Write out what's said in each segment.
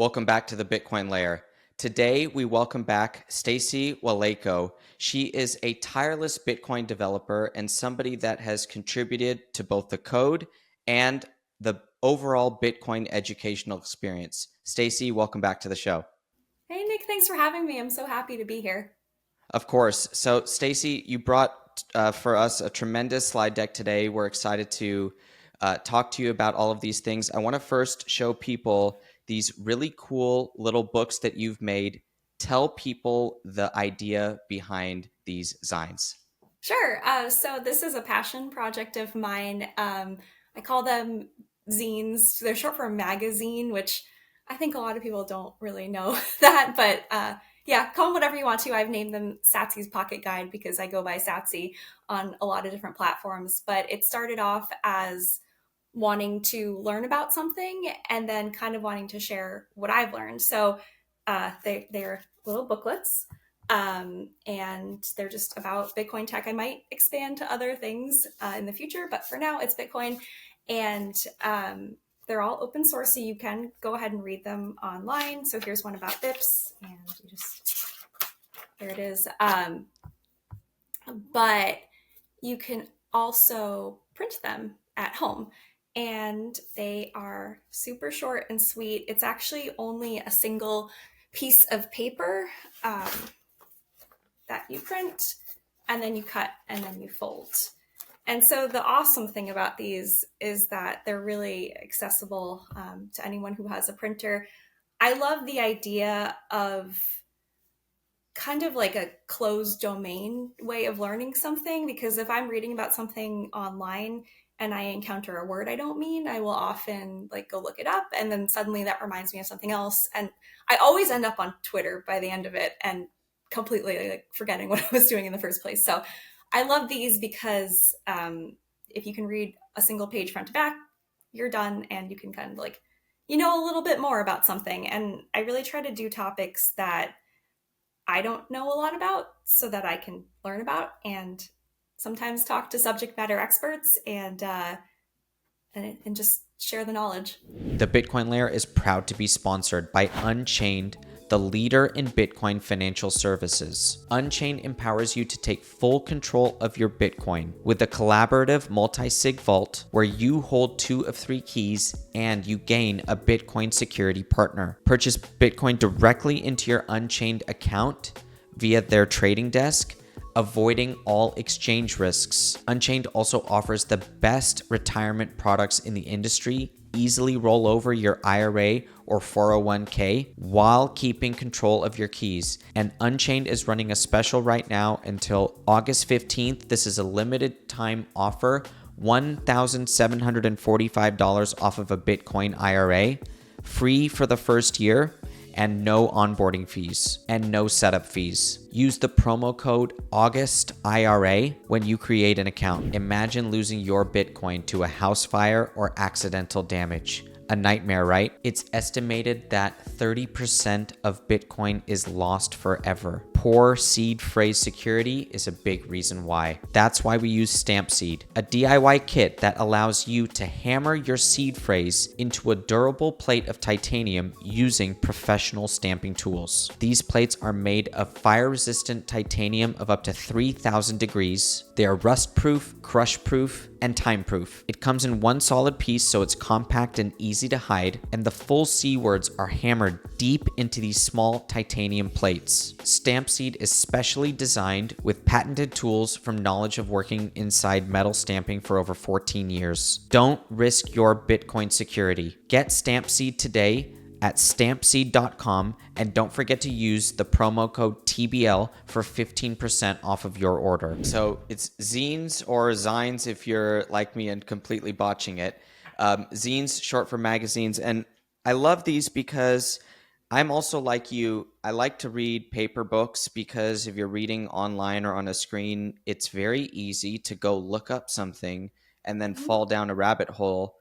Welcome back to the Bitcoin Layer. Today, we welcome back Stacie Waleyko. She is a tireless Bitcoin developer and somebody that has contributed to both the code and the overall Bitcoin educational experience. Stacie, welcome back to the show. Hey, Nick, thanks for having me. I'm so happy to be here. Of course. So, Stacie, you brought for us a tremendous slide deck today. We're excited to talk to you about all of these things. I want to first show people these really cool little books that you've made. Tell people the idea behind these zines. Sure. So this is a passion project of mine. I call them zines. They're short for magazine, which I think a lot of people don't really know that. But yeah, call them whatever you want to. I've named them Satsy's Pocket Guide because I go by Satsy on a lot of different platforms. But it started off as wanting to learn about something and then kind of wanting to share what I've learned. So they're little booklets, and they're just about Bitcoin tech. I might expand to other things in the future, but for now it's Bitcoin. And they're all open source, so you can go ahead and read them online. So here's one about BIPs, and you just, there it is. But you can also print them at home, and they are super short and sweet. It's actually only a single piece of paper um, that you print, and then you cut, and then you fold. And so the awesome thing about these is that they're really accessible to anyone who has a printer. I love the idea of kind of like a closed domain way of learning something, because if I'm reading about something online and I encounter a word I don't mean, I will often like go look it up, and then suddenly that reminds me of something else, and I always end up on Twitter by the end of it and completely like forgetting what I was doing in the first place. So I love these because if you can read a single page front to back, you're done, and you can kind of like, you know, a little bit more about something. And I really try to do topics that I don't know a lot about so that I can learn about, and sometimes talk to subject matter experts and just share the knowledge. The Bitcoin Layer is proud to be sponsored by Unchained, the leader in Bitcoin financial services. Unchained empowers you to take full control of your Bitcoin with a collaborative multi-sig vault where you hold 2 of 3 keys and you gain a Bitcoin security partner. Purchase Bitcoin directly into your Unchained account via their trading desk, avoiding all exchange risks. Unchained also offers the best retirement products in the industry. Easily roll over your IRA or 401k while keeping control of your keys. And Unchained is running a special right now until August 15th. This is a limited time offer, $1,745 off of a Bitcoin IRA, free for the first year, and no onboarding fees and no setup fees. Use the promo code AugustIRA when you create an account. Imagine losing your Bitcoin to a house fire or accidental damage. A nightmare, right? It's estimated that 30% of Bitcoin is lost forever. Poor seed phrase security is a big reason why. That's why we use Stamp Seed, a DIY kit that allows you to hammer your seed phrase into a durable plate of titanium using professional stamping tools. These plates are made of fire-resistant titanium of up to 3,000 degrees. They are rust-proof, crush-proof, and time-proof. It comes in one solid piece, so it's compact and easy to hide, and the full C words are hammered deep into these small titanium plates. Stamp Seed is specially designed with patented tools from knowledge of working inside metal stamping for over 14 years. Don't risk your Bitcoin security. Get Stamp Seed today at stampseed.com, and don't forget to use the promo code TBL for 15% off of your order. So it's zines or zines if you're like me and completely botching it. Zines, short for magazines. And I love these because I'm also like you. I like to read paper books because if you're reading online or on a screen, it's very easy to go look up something and then fall down a rabbit hole.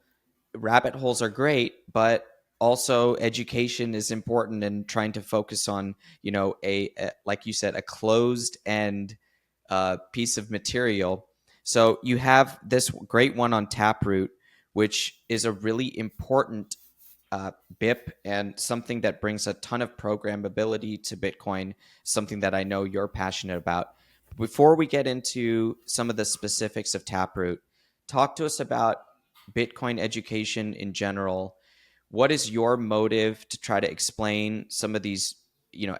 Rabbit holes are great, but also education is important, and trying to focus on, you know, a like you said, a closed end piece of material. So you have this great one on Taproot, which is a really important BIP and something that brings a ton of programmability to Bitcoin, something that I know you're passionate about. Before we get into some of the specifics of Taproot, talk to us about Bitcoin education in general. What is your motive to try to explain some of these,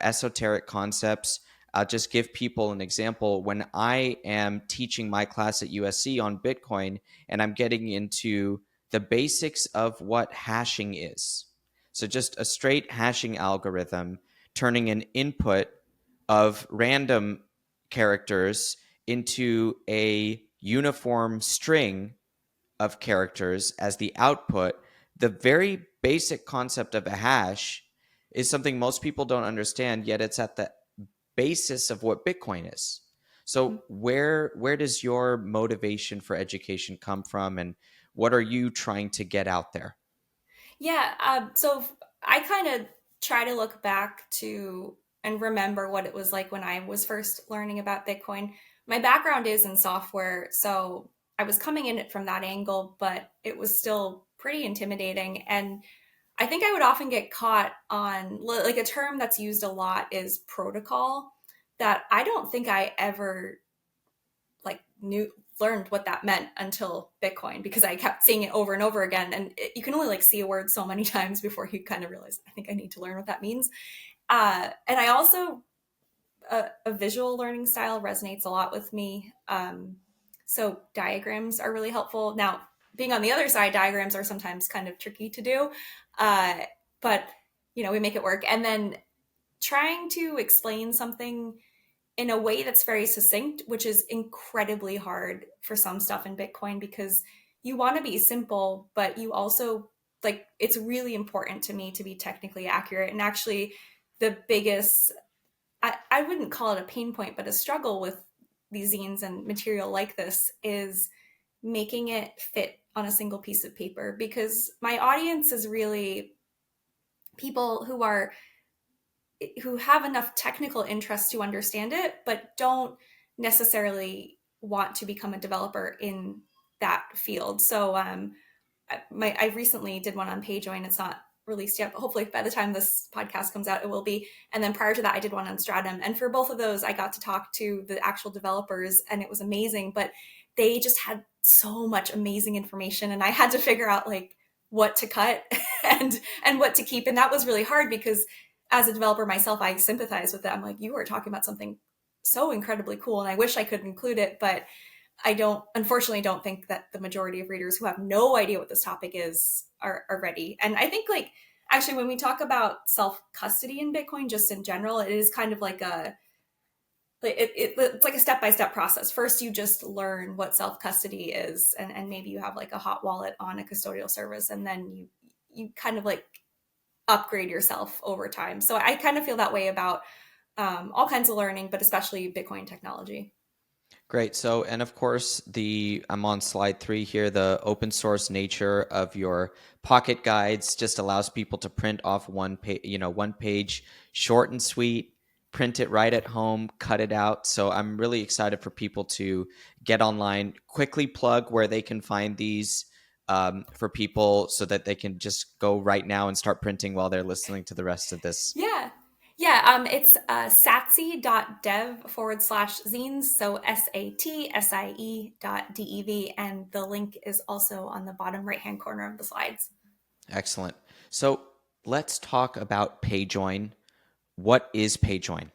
esoteric concepts? I'll just give people an example. When I am teaching my class at USC on Bitcoin and I'm getting into the basics of what hashing is. So just a straight hashing algorithm, turning an input of random characters into a uniform string of characters as the output. The very basic concept of a hash is something most people don't understand, yet it's at the basis of what Bitcoin is. So where does your motivation for education come from, and what are you trying to get out there? Yeah, so I kind of try to look back to and remember what it was like when I was first learning about Bitcoin. My background is in software, so I was coming in it from that angle, but it was still pretty intimidating. And I think I would often get caught on, like, a term that's used a lot is protocol, that I don't think I ever like learned what that meant until Bitcoin, because I kept seeing it over and over again. And you can only like see a word so many times before you kind of realize, I think I need to learn what that means. And I also, a visual learning style resonates a lot with me. So diagrams are really helpful. Now, being on the other side, diagrams are sometimes kind of tricky to do, uh, but we make it work. And then trying to explain something in a way that's very succinct, which is incredibly hard for some stuff in Bitcoin, because you want to be simple, but you also, like, it's really important to me to be technically accurate. And actually, the biggest, I wouldn't call it a pain point, but a struggle with these zines and material like this is making it fit on a single piece of paper, because my audience is really people who have enough technical interest to understand it, but don't necessarily want to become a developer in that field. So I recently did one on Payjoin. It's not released yet, but hopefully by the time this podcast comes out, it will be. And then prior to that, I did one on Stratum. And for both of those, I got to talk to the actual developers, and it was amazing. But they just had so much amazing information, and I had to figure out like what to cut and what to keep. And that was really hard, because as a developer myself, I sympathize with them. Like, you are talking about something so incredibly cool, and I wish I could include it, but I unfortunately don't think that the majority of readers who have no idea what this topic is are ready. And I think, like, actually, when we talk about self-custody in Bitcoin, just in general, it is kind of like it's like a step-by-step process. First, you just learn what self-custody is, and maybe you have like a hot wallet on a custodial service, and then you kind of like upgrade yourself over time. So I kind of feel that way about all kinds of learning, but especially Bitcoin technology. Great. So, and of course, I'm on slide 3 here. The open source nature of your pocket guides just allows people to print off one page, short and sweet, print it right at home, cut it out. So I'm really excited for people to get online, quickly plug where they can find these for people so that they can just go right now and start printing while they're listening to the rest of this. Yeah. Yeah, it's satsie.dev/zines, so SATSIE.dev, and the link is also on the bottom right-hand corner of the slides. Excellent. So let's talk about Payjoin. What is Payjoin?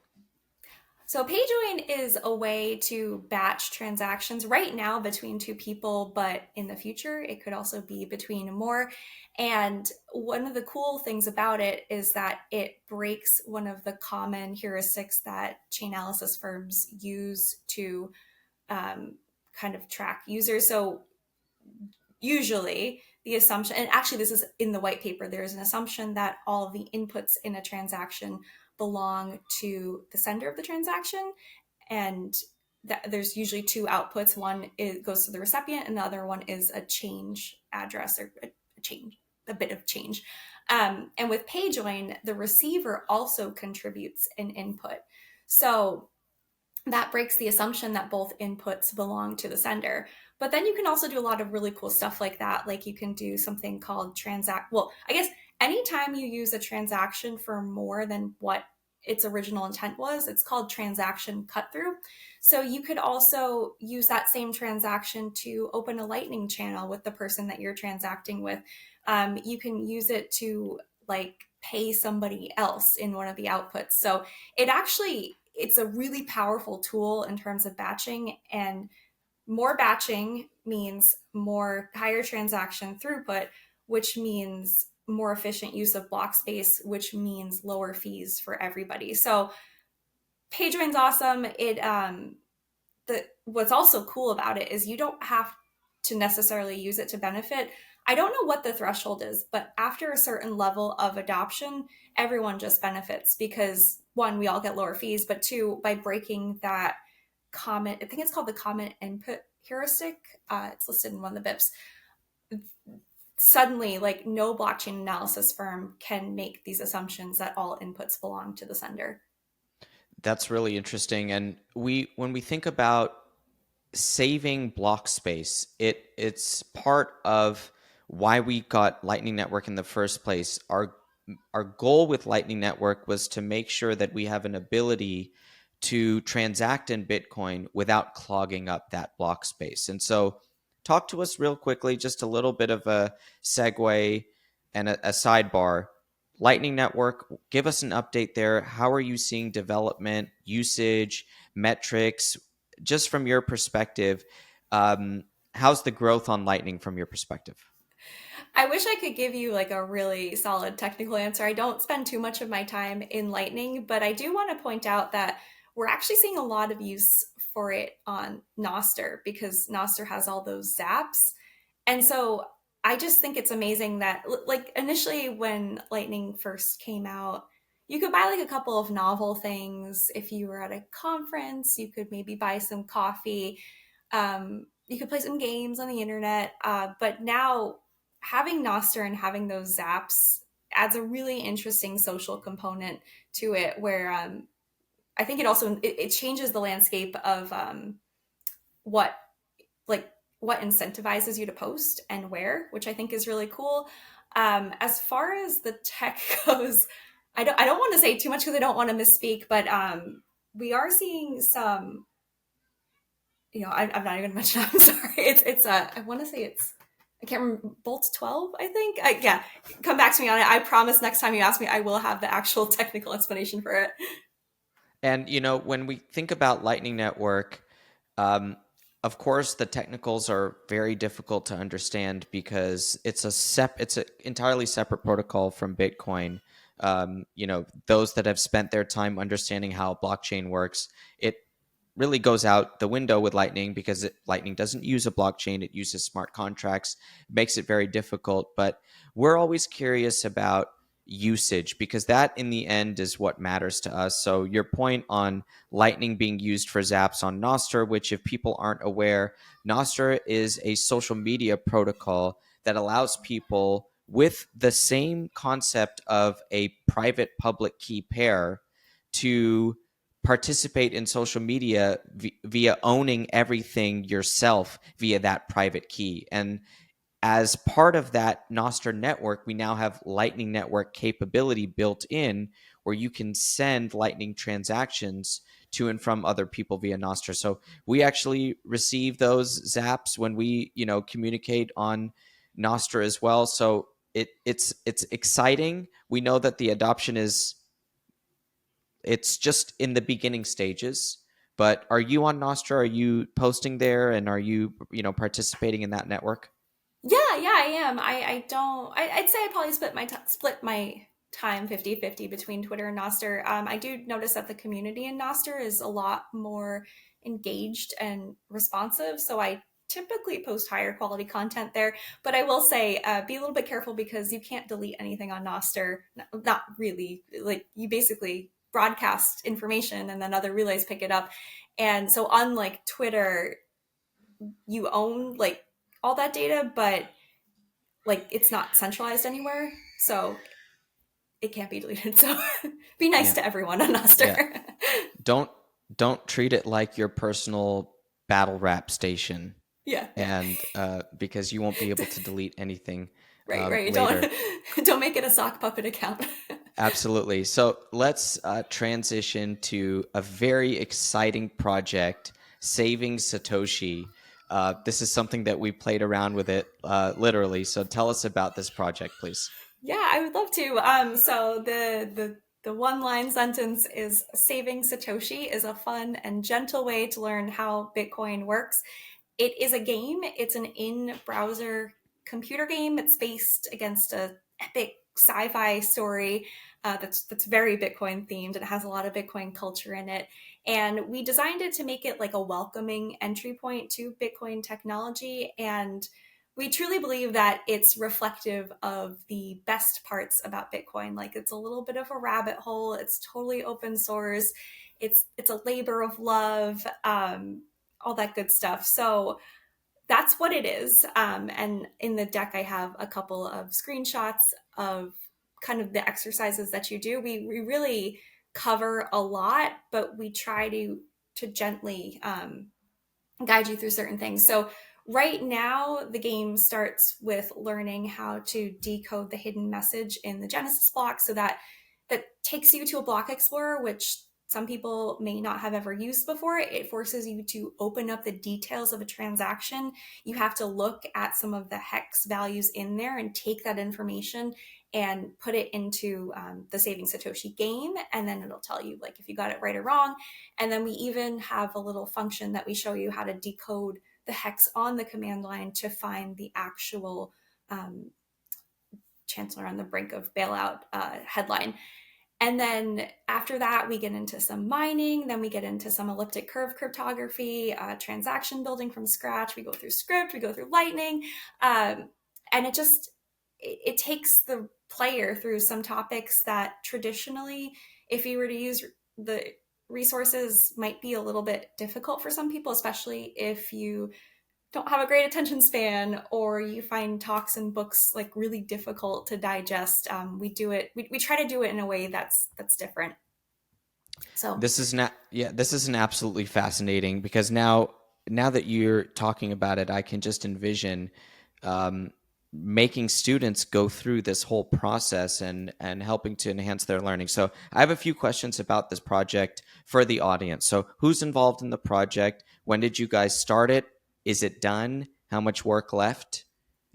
So Payjoin is a way to batch transactions right now between two people, but in the future, it could also be between more. And one of the cool things about it is that it breaks one of the common heuristics that Chainalysis firms use to kind of track users. So usually the assumption, and actually this is in the white paper, there's an assumption that all of the inputs in a transaction belong to the sender of the transaction, and that there's usually two outputs. One goes to the recipient, and the other one is a change address, or a bit of change. And with Payjoin, the receiver also contributes an input. So that breaks the assumption that both inputs belong to the sender. But then you can also do a lot of really cool stuff like that. Like, you can do something called I guess anytime you use a transaction for more than what its original intent was, it's called transaction cut through. So you could also use that same transaction to open a Lightning channel with the person that you're transacting with. You can use it to like pay somebody else in one of the outputs. So it's a really powerful tool in terms of batching, and more batching means more higher transaction throughput, which means more efficient use of block space, which means lower fees for everybody. So Payjoin's awesome. What's also cool about it is you don't have to necessarily use it to benefit. I don't know what the threshold is, but after a certain level of adoption, everyone just benefits because one, we all get lower fees, but two, by breaking that common, I think it's called the common input heuristic. It's listed in one of the BIPs. Suddenly, like no blockchain analysis firm can make these assumptions that all inputs belong to the sender. That's really interesting. And when we think about saving block space, it's part of why we got Lightning Network in the first place. Our goal with Lightning Network was to make sure that we have an ability to transact in Bitcoin without clogging up that block space. And so talk to us real quickly, just a little bit of a segue and a sidebar. Lightning Network, give us an update there. How are you seeing development, usage, metrics, just from your perspective? How's the growth on Lightning from your perspective? I wish I could give you like a really solid technical answer. I don't spend too much of my time in Lightning, but I do want to point out that we're actually seeing a lot of use for it on Nostr because Nostr has all those zaps. And so I just think it's amazing that like initially when Lightning first came out, you could buy like a couple of novel things. If you were at a conference, you could maybe buy some coffee. You could play some games on the internet. But now having Nostr and having those zaps adds a really interesting social component to it where I think it changes the landscape of what like what incentivizes you to post and where, which I think is really cool. As far as the tech goes, I don't want to say too much because I don't want to misspeak, but we are seeing some. I'm not even going to mention. I'm sorry. It's I want to say it's. I can't remember. Bolt 12, I think. Yeah, come back to me on it. I promise next time you ask me, I will have the actual technical explanation for it. And when we think about Lightning Network, of course, the technicals are very difficult to understand because it's an entirely separate protocol from Bitcoin. Those that have spent their time understanding how blockchain works, it really goes out the window with Lightning because Lightning doesn't use a blockchain. It uses smart contracts. It makes it very difficult. But we're always curious about usage because that in the end is what matters to us. So your point on Lightning being used for zaps on Nostr, which if people aren't aware, Nostr is a social media protocol that allows people with the same concept of a private public key pair to participate in social media via owning everything yourself via that private key. And as part of that Nostr network, we now have Lightning Network capability built in where you can send Lightning transactions to and from other people via Nostr. So we actually receive those zaps when we, communicate on Nostr as well. So it's exciting. We know that the adoption it's just in the beginning stages. But are you on Nostr? Are you posting there, and are you, participating in that network? Yeah, I am. I don't. I'd say I probably split my time 50-50 between Twitter and Nostr. I do notice that the community in Nostr is a lot more engaged and responsive, so I typically post higher quality content there. But I will say, be a little bit careful because you can't delete anything on Nostr. Not really. Like you basically broadcast information and then other relays pick it up. And so unlike Twitter, you own like all that data, but like it's not centralized anywhere, so it can't be deleted. So be nice Yeah. to everyone on Nostr. Yeah. Don't treat it like your personal battle rap station, Yeah. and because you won't be able to delete anything. Right. later. Don't make it a sock puppet account. Absolutely. So let's transition to a very exciting project, Saving Satoshi. This is something that we played around with it literally. So tell us about this project, please. Yeah, I would love to. So the one line sentence is saving Satoshi is a fun and gentle way to learn how Bitcoin works. It is a game. It's an in-browser computer game. It's based against a epic sci-fi story that's very Bitcoin themed. It has a lot of Bitcoin culture in it, and we designed it to make it like a welcoming entry point to Bitcoin technology. And we truly believe that it's reflective of the best parts about Bitcoin. Like it's a little bit of a rabbit hole. It's totally open source. It's a labor of love. All that good stuff. So that's what it is. And in the deck, I have a couple of screenshots of kind of the exercises that you do. We really cover a lot, but we try to gently guide you through certain things. So right now, the game starts with learning how to decode the hidden message in the Genesis block. So that takes you to a block explorer, which some people may not have ever used before. It forces you to open up the details of a transaction. You have to look at some of the hex values in there and take that information and put it into the Saving Satoshi game. And then it'll tell you like if you got it right or wrong. And then we even have a little function that we show you how to decode the hex on the command line to find the actual Chancellor on the brink of bailout headline. And then after that, we get into some mining. Then we get into some elliptic curve cryptography, transaction building from scratch. We go through script, we go through lightning. And it takes the player through some topics that traditionally, if you were to use the resources, might be a little bit difficult for some people, especially if you don't have a great attention span or you find talks and books like really difficult to digest. We try to do it in a way that's different. So This is not, yeah, this is an absolutely fascinating because now that you're talking about it, I can just envision um, making students go through this whole process and helping to enhance their learning. So I have a few questions about this project for the audience. So who's involved in the project? When did you guys start it? Is it done? How much work left?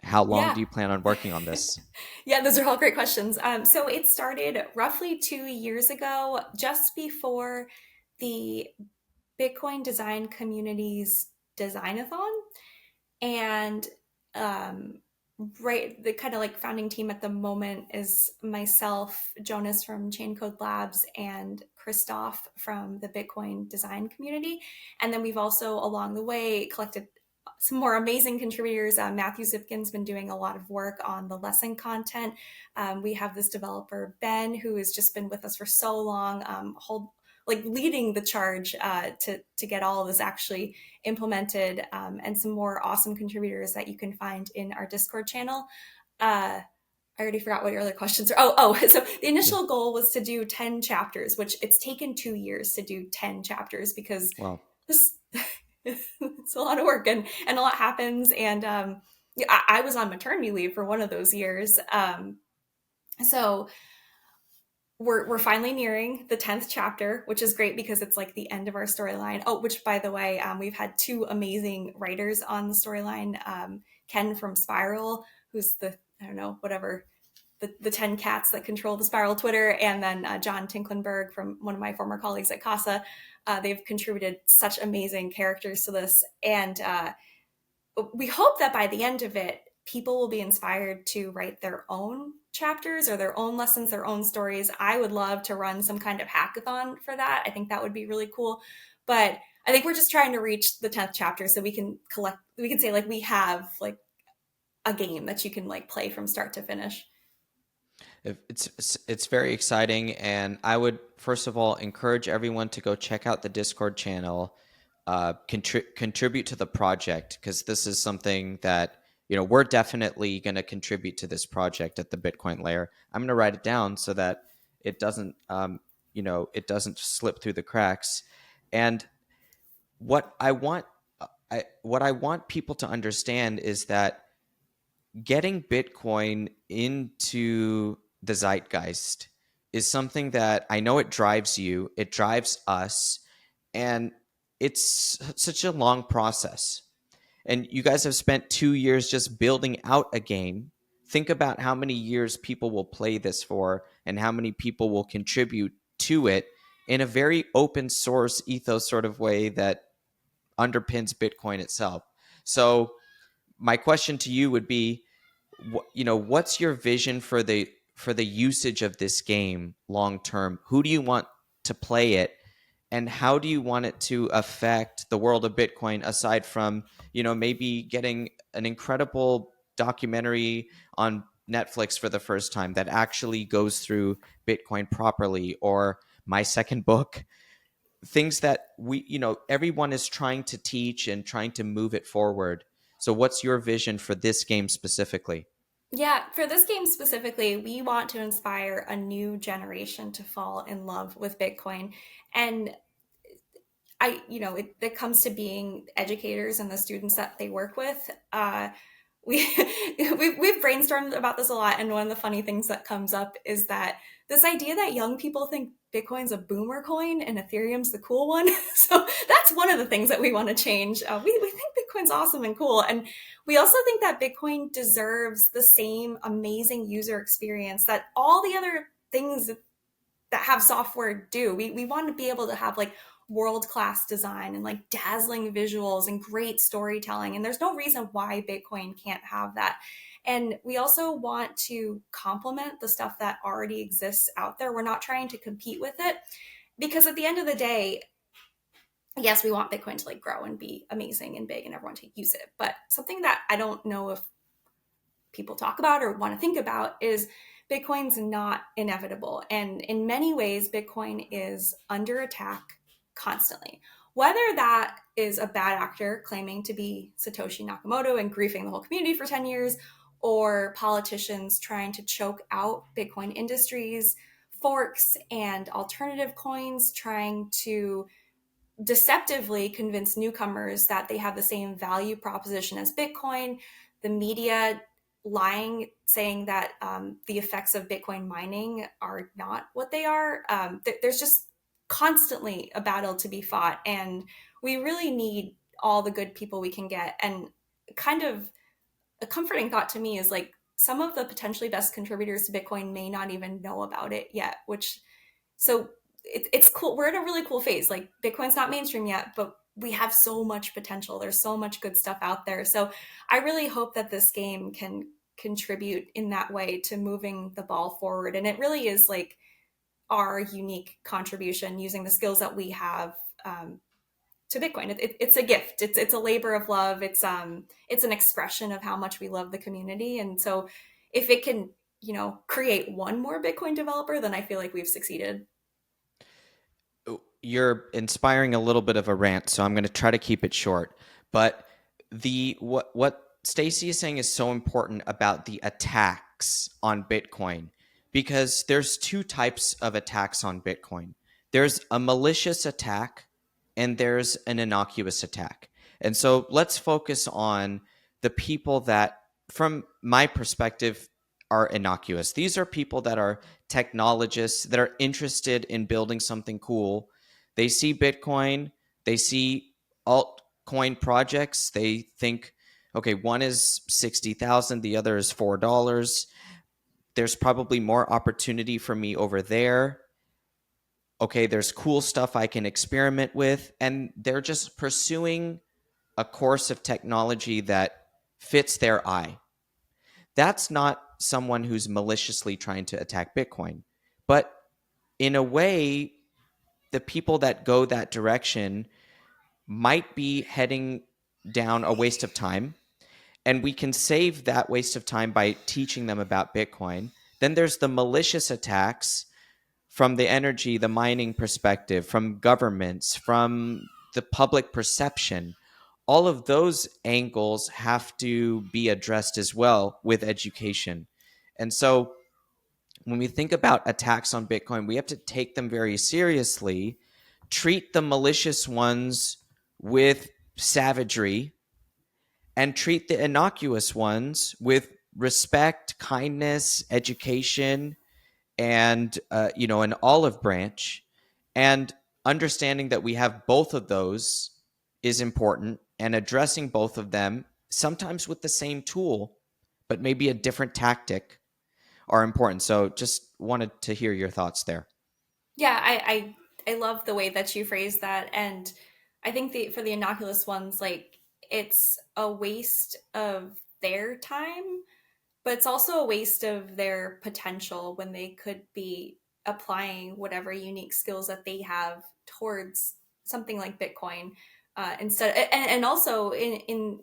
How long yeah. do you plan on working on this? Yeah, those are all great questions. So it started roughly 2 years ago, just before the Bitcoin design community's designathon. And um, right, the kind of like founding team at the moment is myself, Jonas from Chain Code Labs, and Christoph from the Bitcoin design community. And then we've also along the way collected some more amazing contributors. Matthew Zipkin's been doing a lot of work on the lesson content. We have this developer, Ben, who has just been with us for so long, leading the charge to get all of this actually implemented, and some more awesome contributors that you can find in our Discord channel. I already forgot what your other questions are. So the Yeah. initial goal was to do 10 chapters, which it's taken 2 years to do 10 chapters because Well, this it's a lot of work and a lot happens. And I was on maternity leave for one of those years. So we're finally nearing the 10th chapter, which is great because it's like the end of our storyline. Oh, which by the way, we've had two amazing writers on the storyline. Ken from Spiral, who's I don't know, whatever, the 10 cats that control the Spiral Twitter, and then John Tinklenberg from one of my former colleagues at Casa. They've contributed such amazing characters to this. And we hope that by the end of it, people will be inspired to write their own chapters or their own lessons, their own stories. I would love to run some kind of hackathon for that. I think that would be really cool. But I think we're just trying to reach the 10th chapter so we can say like we have like a game that you can like play from start to finish. it's very exciting, and I would first of all encourage everyone to go check out the Discord channel, contribute to the project because this is something that we're definitely going to contribute to this project at the Bitcoin layer. I'm going to write it down so that it doesn't it doesn't slip through the cracks. And what I want people to understand is that getting Bitcoin into the zeitgeist is something that I know it drives you, it drives us, and it's such a long process. And you guys have spent 2 years just building out a game. Think about how many years people will play this for and how many people will contribute to it in a very open source ethos sort of way that underpins Bitcoin itself. So my question to you would be, what's your vision for the usage of this game long term? Who do you want to play it, and how do you want it to affect the world of Bitcoin, aside from maybe getting an incredible documentary on Netflix for the first time that actually goes through Bitcoin properly, or my second book, things that everyone is trying to teach and trying to move it forward. So what's your vision for this game specifically? Yeah, for this game specifically, we want to inspire a new generation to fall in love with Bitcoin. And it comes to being educators and the students that they work with. We we've brainstormed about this a lot, and one of the funny things that comes up is that this idea that young people think Bitcoin's a boomer coin and Ethereum's the cool one. So that's one of the things that we want to change. We think Bitcoin's awesome and cool, and we also think that Bitcoin deserves the same amazing user experience that all the other things that have software do. We want to be able to have like world-class design and like dazzling visuals and great storytelling. And there's no reason why Bitcoin can't have that. And we also want to complement the stuff that already exists out there. We're not trying to compete with it, because at the end of the day, yes, we want Bitcoin to like grow and be amazing and big and everyone to use it. But something that I don't know if people talk about or want to think about is Bitcoin's not inevitable. And in many ways, Bitcoin is under attack constantly. Whether that is a bad actor claiming to be Satoshi Nakamoto and griefing the whole community for 10 years, or politicians trying to choke out Bitcoin industries, forks, and alternative coins, trying to deceptively convince newcomers that they have the same value proposition as Bitcoin, the media lying, saying that the effects of Bitcoin mining are not what they are. There's just constantly a battle to be fought, and we really need all the good people we can get. And kind of a comforting thought to me is like some of the potentially best contributors to Bitcoin may not even know about it yet, which so it's cool. We're in a really cool phase. Like Bitcoin's not mainstream yet, but we have so much potential. There's so much good stuff out there. So I really hope that this game can contribute in that way to moving the ball forward. And it really is like our unique contribution using the skills that we have to Bitcoin. It's a gift. It's a labor of love. It's an expression of how much we love the community. And so if it can, create one more Bitcoin developer, then I feel like we've succeeded. You're inspiring a little bit of a rant, so I'm going to try to keep it short. But what Stacie is saying is so important about the attacks on Bitcoin, because there's two types of attacks on Bitcoin. There's a malicious attack and there's an innocuous attack. And so let's focus on the people that, from my perspective, are innocuous. These are people that are technologists that are interested in building something cool. They see Bitcoin, they see altcoin projects, they think, okay, one is 60,000, the other is $4. There's probably more opportunity for me over there. Okay, there's cool stuff I can experiment with, and they're just pursuing a course of technology that fits their eye. That's not someone who's maliciously trying to attack Bitcoin. But in a way, the people that go that direction might be heading down a waste of time, and we can save that waste of time by teaching them about Bitcoin. Then there's the malicious attacks from the mining perspective, from governments, from the public perception. All of those angles have to be addressed as well with education. And so when we think about attacks on Bitcoin, we have to take them very seriously, treat the malicious ones with savagery, and treat the innocuous ones with respect, kindness, education, and an olive branch, and understanding that we have both of those is important, and addressing both of them sometimes with the same tool but maybe a different tactic are important. So just wanted to hear your thoughts there. Yeah, I love the way that you phrase that, and I think for the Innocuous ones, like it's a waste of their time, but it's also a waste of their potential when they could be applying whatever unique skills that they have towards something like Bitcoin, instead. And also in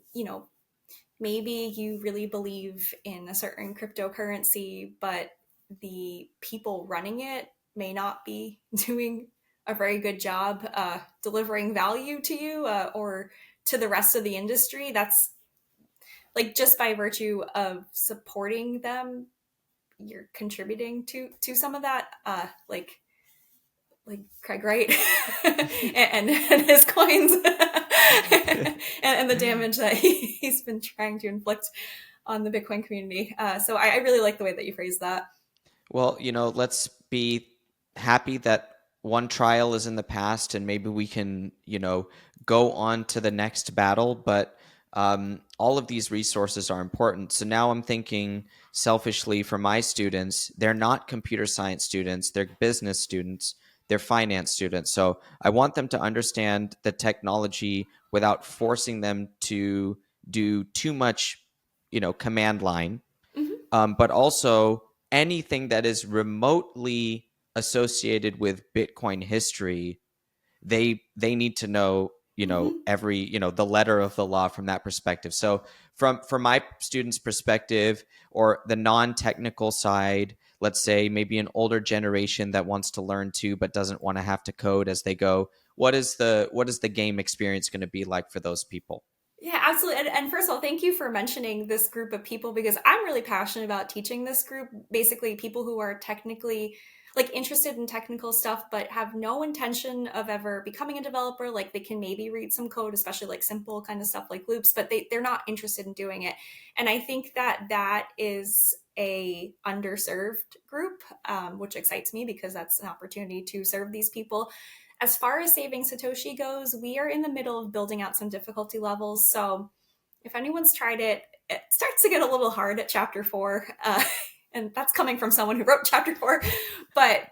maybe you really believe in a certain cryptocurrency, but the people running it may not be doing a very good job delivering value to you, or to the rest of the industry. That's like, just by virtue of supporting them, you're contributing to some of that, like Craig Wright and his coins and the damage that he's been trying to inflict on the Bitcoin community. So I really like the way that you phrased that. Well, let's be happy that one trial is in the past, and maybe we can, go on to the next battle. But all of these resources are important. So now I'm thinking selfishly for my students, they're not computer science students, they're business students, they're finance students. So I want them to understand the technology without forcing them to do too much, command line. Mm-hmm. But also anything that is remotely associated with Bitcoin history, they need to know, Mm-hmm. every, the letter of the law from that perspective. So from my students' perspective, or the non-technical side, let's say maybe an older generation that wants to learn too but doesn't want to have to code as they go, what is the game experience going to be like for those people? Yeah, absolutely. And first of all, thank you for mentioning this group of people, because I'm really passionate about teaching this group. Basically, people who are technically like interested in technical stuff, but have no intention of ever becoming a developer. Like they can maybe read some code, especially like simple kind of stuff like loops, but they're not interested in doing it. And I think that is a underserved group, which excites me because that's an opportunity to serve these people. As far as Saving Satoshi goes, we are in the middle of building out some difficulty levels. So if anyone's tried it, it starts to get a little hard at chapter 4. And that's coming from someone who wrote chapter 4. But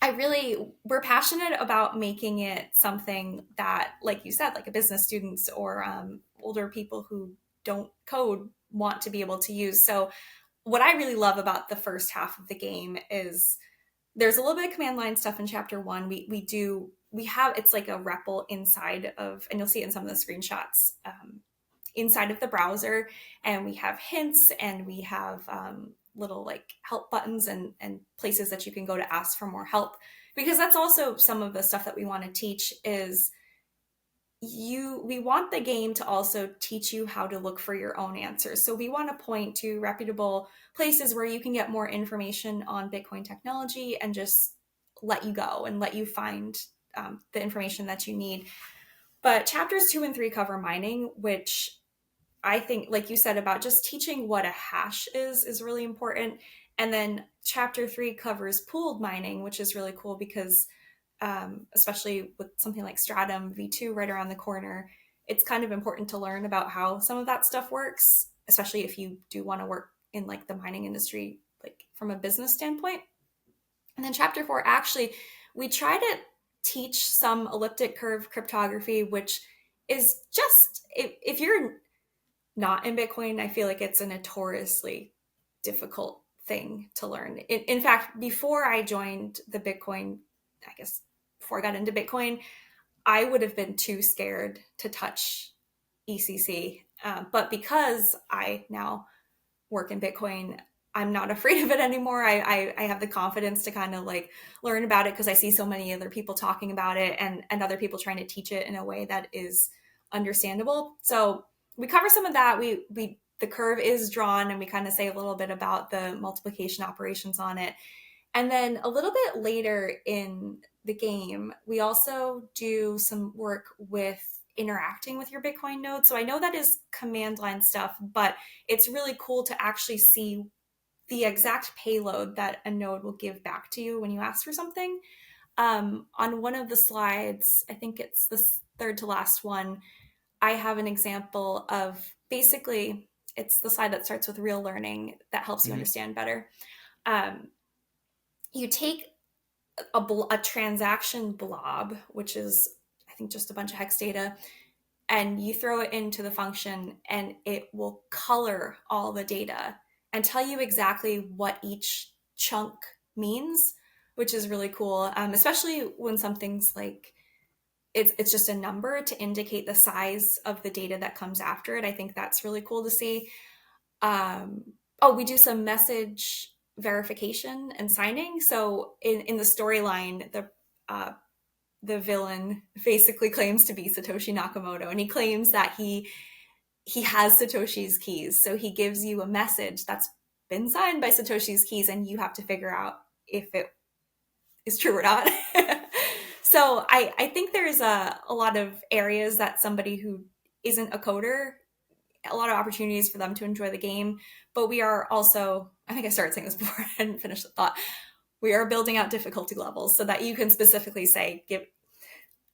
we're passionate about making it something that, like you said, like a business students or older people who don't code want to be able to use. So what I really love about the first half of the game is there's a little bit of command line stuff in chapter 1. We have, it's like a REPL inside of, and you'll see it in some of the screenshots, inside of the browser, and we have hints, and we have little like help buttons and places that you can go to ask for more help, because that's also some of the stuff that we want to teach is we want the game to also teach you how to look for your own answers. So we want to point to reputable places where you can get more information on Bitcoin technology and just let you go and let you find the information that you need. But chapters 2 and 3 cover mining, which I think, like you said, about just teaching what a hash is really important. And then chapter 3 covers pooled mining, which is really cool because especially with something like Stratum V2 right around the corner, it's kind of important to learn about how some of that stuff works, especially if you do want to work in like the mining industry, like from a business standpoint. And then chapter 4, actually, we try to teach some elliptic curve cryptography, which is just, if you're not in Bitcoin, I feel like it's a notoriously difficult thing to learn. In fact, before I joined the Bitcoin, I guess before I got into Bitcoin, I would have been too scared to touch ECC. But because I now work in Bitcoin, I'm not afraid of it anymore. I have the confidence to kind of like learn about it because I see so many other people talking about it, and other people trying to teach it in a way that is understandable. So we cover some of that. The curve is drawn, and we kind of say a little bit about the multiplication operations on it. And then a little bit later in the game, we also do some work with interacting with your Bitcoin node. So I know that is command line stuff, but it's really cool to actually see the exact payload that a node will give back to you when you ask for something. On one of the slides, I think it's the third to last one, I have an example of basically, it's the slide that starts with real learning that helps you understand better. You take a transaction blob, which is, I think, just a bunch of hex data, and you throw it into the function and it will color all the data and tell you exactly what each chunk means, which is really cool, especially when something's like, it's just a number to indicate the size of the data that comes after it. I think that's really cool to see. Oh, we do some message verification and signing. So in the storyline, the villain basically claims to be Satoshi Nakamoto, and he claims that he has Satoshi's keys. So he gives you a message that's been signed by Satoshi's keys, and you have to figure out if it is true or not. So I think there's a lot of areas that somebody who isn't a coder, a lot of opportunities for them to enjoy the game. But we are also, I think I started saying this before, I hadn't finished the thought. We are building out difficulty levels so that you can specifically say,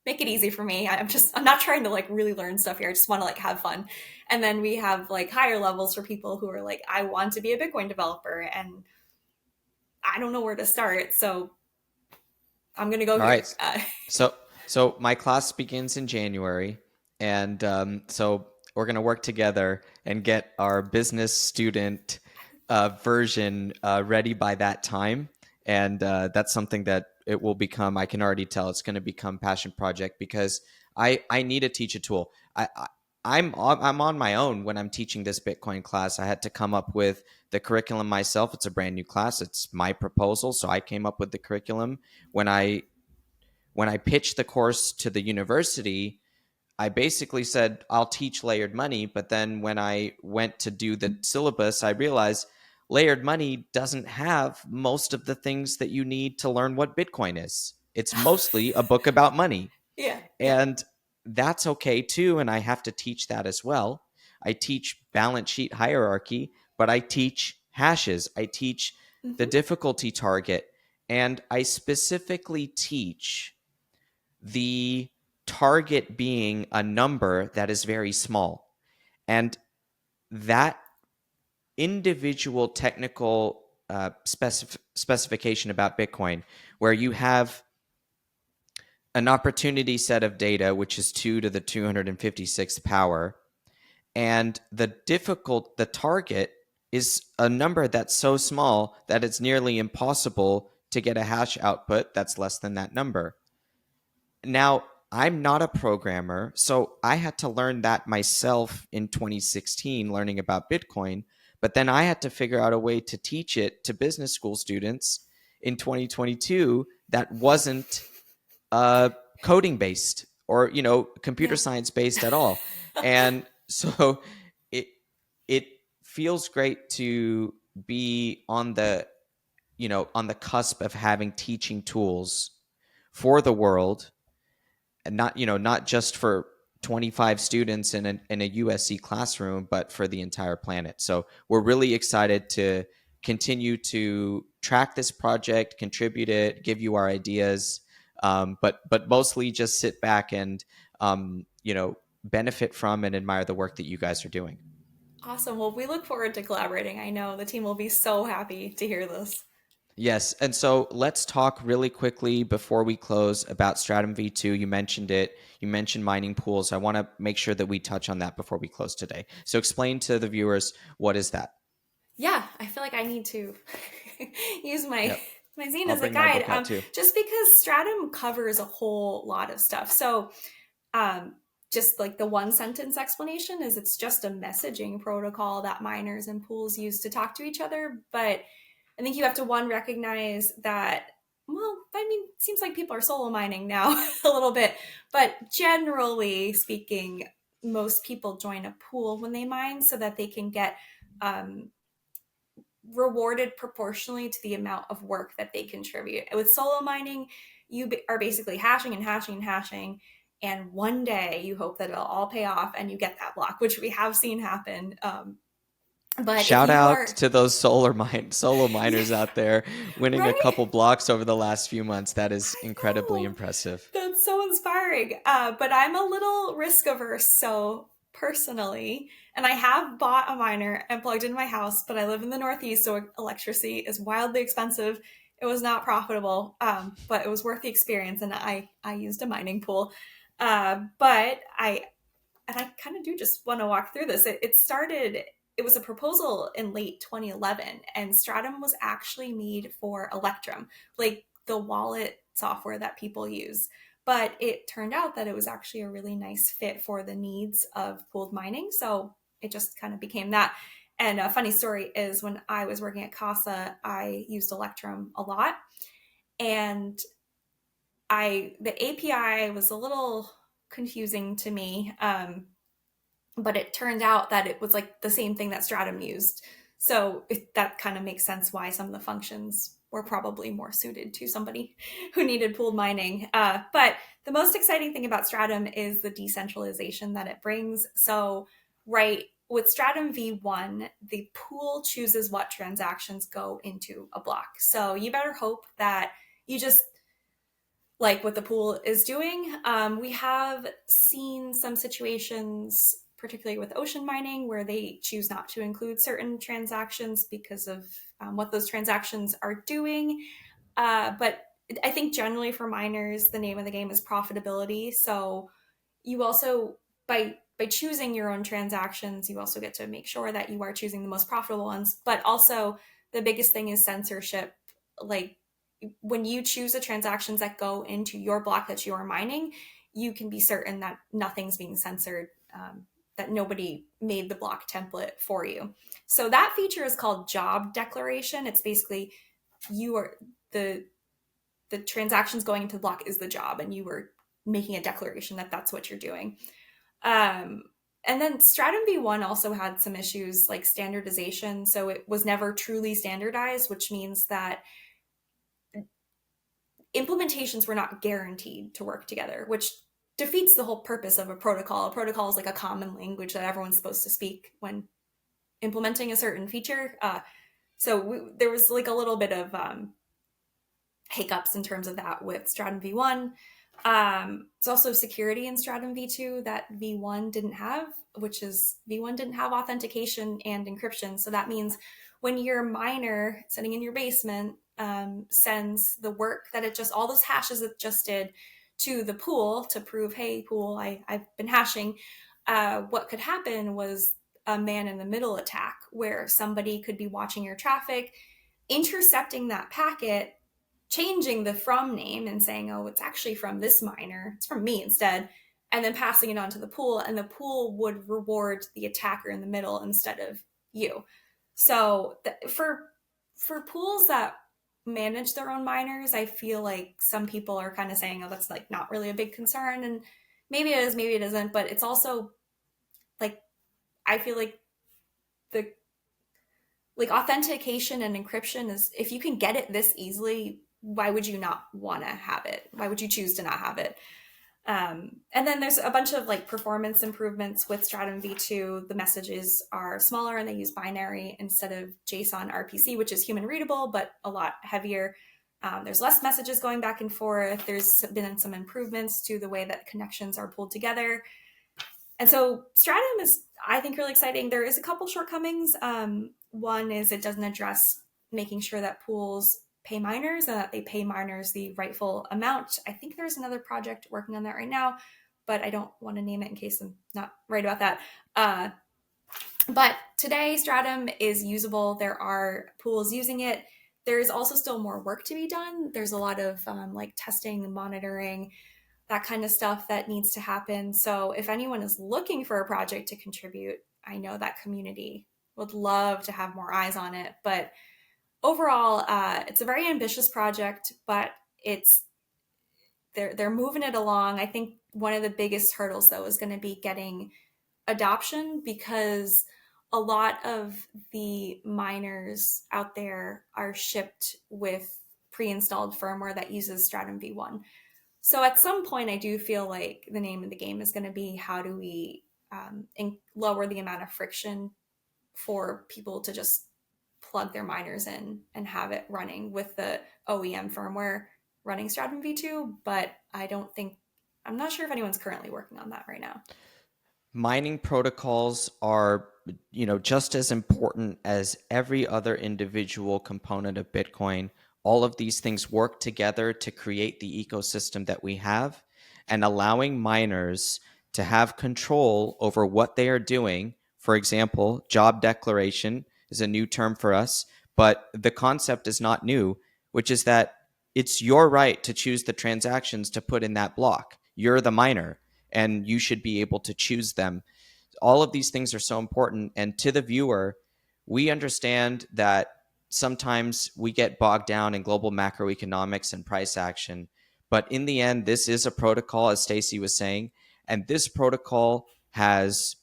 make it easy for me. I'm not trying to like really learn stuff here. I just want to like have fun. And then we have like higher levels for people who are like, I want to be a Bitcoin developer and I don't know where to start. So I'm going to go All here. right. So my class begins in January, and so we're going to work together and get our business student version ready by that time. And that's something that it will become. I can already tell it's going to become passion project because I need to teach a tool. I'm on my own when I'm teaching this Bitcoin class. I had to come up with the curriculum myself. It's a brand new class. It's my proposal, so I came up with the curriculum. When I pitched the course to the university, I basically said, I'll teach layered money. But then when I went to do the syllabus, I realized layered money doesn't have most of the things that you need to learn what Bitcoin is. It's mostly a book about money. Yeah. And that's okay too. And I have to teach that as well. I teach balance sheet hierarchy, but I teach hashes. I teach the difficulty target. And I specifically teach the target being a number that is very small. And that individual technical specification about Bitcoin, where you have an opportunity set of data, which is 2 to the 256th power, and the target is a number that's so small that it's nearly impossible to get a hash output that's less than that number. Now, I'm not a programmer, so I had to learn that myself in 2016, learning about Bitcoin. But then I had to figure out a way to teach it to business school students in 2022 that wasn't coding based or computer science based at all. And so it feels great to be on the cusp of having teaching tools for the world, and not just for 25 students in a USC classroom, but for the entire planet. So we're really excited to continue to track this project, contribute it, give you our ideas, but mostly just sit back and benefit from and admire the work that you guys are doing. Awesome. Well, we look forward to collaborating. I know the team will be so happy to hear this. Yes. And so let's talk really quickly before we close about Stratum V2. You mentioned it. You mentioned mining pools. I want to make sure that we touch on that before we close today. So explain to the viewers, what is that? Yeah, I feel like I need to use my zine I'll as a bring my guide, book out too. just because Stratum covers a whole lot of stuff. So just like the one sentence explanation is it's just a messaging protocol that miners and pools use to talk to each other. But I think you have to recognize that, well, I mean, it seems like people are solo mining now a little bit, but generally speaking, most people join a pool when they mine so that they can get rewarded proportionally to the amount of work that they contribute. With solo mining, you are basically hashing and hashing and hashing, and one day you hope that it'll all pay off and you get that block, which we have seen happen. But if Shout you out are to those solo miners out there winning a right, couple blocks over the last few months. That is I incredibly know impressive. that's so inspiring. But I'm a little risk averse, so personally, and I have bought a miner and plugged into my house, but I live in the Northeast, so electricity is wildly expensive. It was not profitable, but it was worth the experience, and I used a mining pool. But I kind of do just want to walk through this. It started, it was a proposal in late 2011, and Stratum was actually made for Electrum, like the wallet software that people use. But it turned out that it was actually a really nice fit for the needs of pooled mining. So it just kind of became that. And a funny story is when I was working at Casa, I used Electrum a lot. And the API was a little confusing to me. But it turned out that it was like the same thing that Stratum used. So that kind of makes sense why some of the functions were probably more suited to somebody who needed pooled mining. But the most exciting thing about Stratum is the decentralization that it brings. So, right, with Stratum V1, the pool chooses what transactions go into a block. So you better hope that you just like what the pool is doing. We have seen some situations, particularly with ocean mining, where they choose not to include certain transactions because of what those transactions are doing. But I think generally for miners, the name of the game is profitability. So you also, by choosing your own transactions, you also get to make sure that you are choosing the most profitable ones. But also, the biggest thing is censorship. Like when you choose the transactions that go into your block that you are mining, you can be certain that nothing's being censored, that nobody made the block template for you. So that feature is called job declaration. It's basically you are the transactions going into the block is the job, and you are making a declaration that that's what you're doing. And then Stratum V1 also had some issues like standardization. So it was never truly standardized, which means that implementations were not guaranteed to work together, which defeats the whole purpose of a protocol. A protocol is like a common language that everyone's supposed to speak when implementing a certain feature. There was like a little bit of hiccups in terms of that with Stratum V1. It's also security in Stratum V2 that V1 didn't have, which is V1 didn't have authentication and encryption. So that means when your miner sitting in your basement sends the work that it just, all those hashes it just did to the pool to prove, hey, pool, I've been hashing. What could happen was a man in the middle attack where somebody could be watching your traffic, intercepting that packet, changing the from name and saying, oh, it's actually from this miner, it's from me instead, and then passing it on to the pool, and the pool would reward the attacker in the middle instead of you. So for pools that manage their own miners, I feel like some people are kind of saying, oh, that's like not really a big concern, and maybe it is, maybe it isn't, but it's also like I feel like the like authentication and encryption is, if you can get it this easily, why would you not want to have it? Why would you choose to not have it? And then there's a bunch of like performance improvements with Stratum V2. The messages are smaller and they use binary instead of JSON RPC, which is human readable, but a lot heavier. There's less messages going back and forth. There's been some improvements to the way that connections are pulled together. And so Stratum is, I think, really exciting. There is a couple shortcomings. One is it doesn't address making sure that pools pay miners and that they pay miners the rightful amount. I think there's another project working on that right now, but I don't want to name it in case I'm not right about that. But today, Stratum is usable. There are pools using it. There's also still more work to be done. There's a lot of like testing and monitoring, that kind of stuff that needs to happen. So if anyone is looking for a project to contribute, I know that community would love to have more eyes on it. But overall, it's a very ambitious project, but they're moving it along. I think one of the biggest hurdles though is going to be getting adoption, because a lot of the miners out there are shipped with pre-installed firmware that uses Stratum V1. So at some point, I do feel like the name of the game is going to be how do we lower the amount of friction for people to just plug their miners in and have it running with the OEM firmware running Stratum V2. But I'm not sure if anyone's currently working on that right now. Mining protocols are, just as important as every other individual component of Bitcoin. All of these things work together to create the ecosystem that we have, and allowing miners to have control over what they are doing. For example, job declaration is a new term for us, but the concept is not new, which is that it's your right to choose the transactions to put in that block. You're the miner, and you should be able to choose them. All of these things are so important. And to the viewer, we understand that sometimes we get bogged down in global macroeconomics and price action. But in the end, this is a protocol, as Stacie was saying, and this protocol has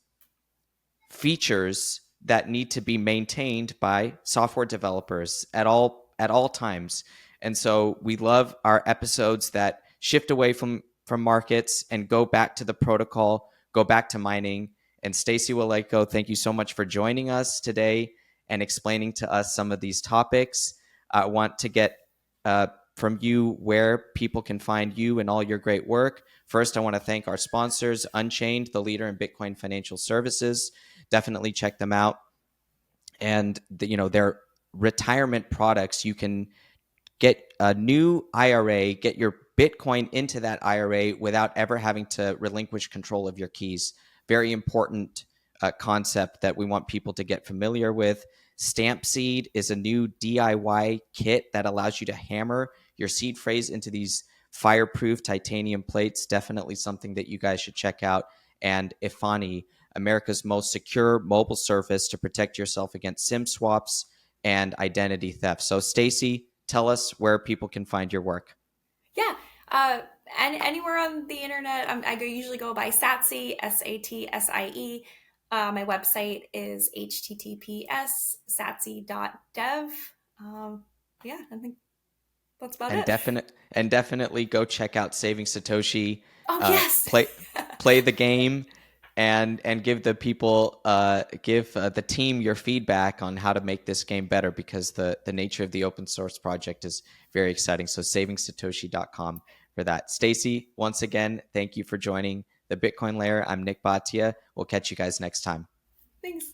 features that need to be maintained by software developers at all times. And so we love our episodes that shift away from markets and go back to the protocol, go back to mining. And Stacie Waleyko, thank you so much for joining us today and explaining to us some of these topics. I want to get from you where people can find you and all your great work. First, I want to thank our sponsors, Unchained, the leader in Bitcoin financial services. Definitely check them out. And their retirement products, you can get a new IRA, get your Bitcoin into that IRA without ever having to relinquish control of your keys. Very important concept that we want people to get familiar with. Stamp Seed is a new DIY kit that allows you to hammer your seed phrase into these fireproof titanium plates. Definitely something that you guys should check out. And Ifani, America's most secure mobile service to protect yourself against SIM swaps and identity theft. So, Stacie, tell us where people can find your work. Yeah. And anywhere on the internet, I usually go by Satsie, Satsie. My website is https://satsie.dev. Yeah, I think that's about And it. definitely go check out Saving Satoshi. Oh, yes. Play the game, and give the people give the team your feedback on how to make this game better, because the nature of the open source project is very exciting. So savingsatoshi.com for that. Stacie, once again, thank you for joining the Bitcoin Layer. I'm Nick Bhatia. We'll catch you guys next time. Thanks.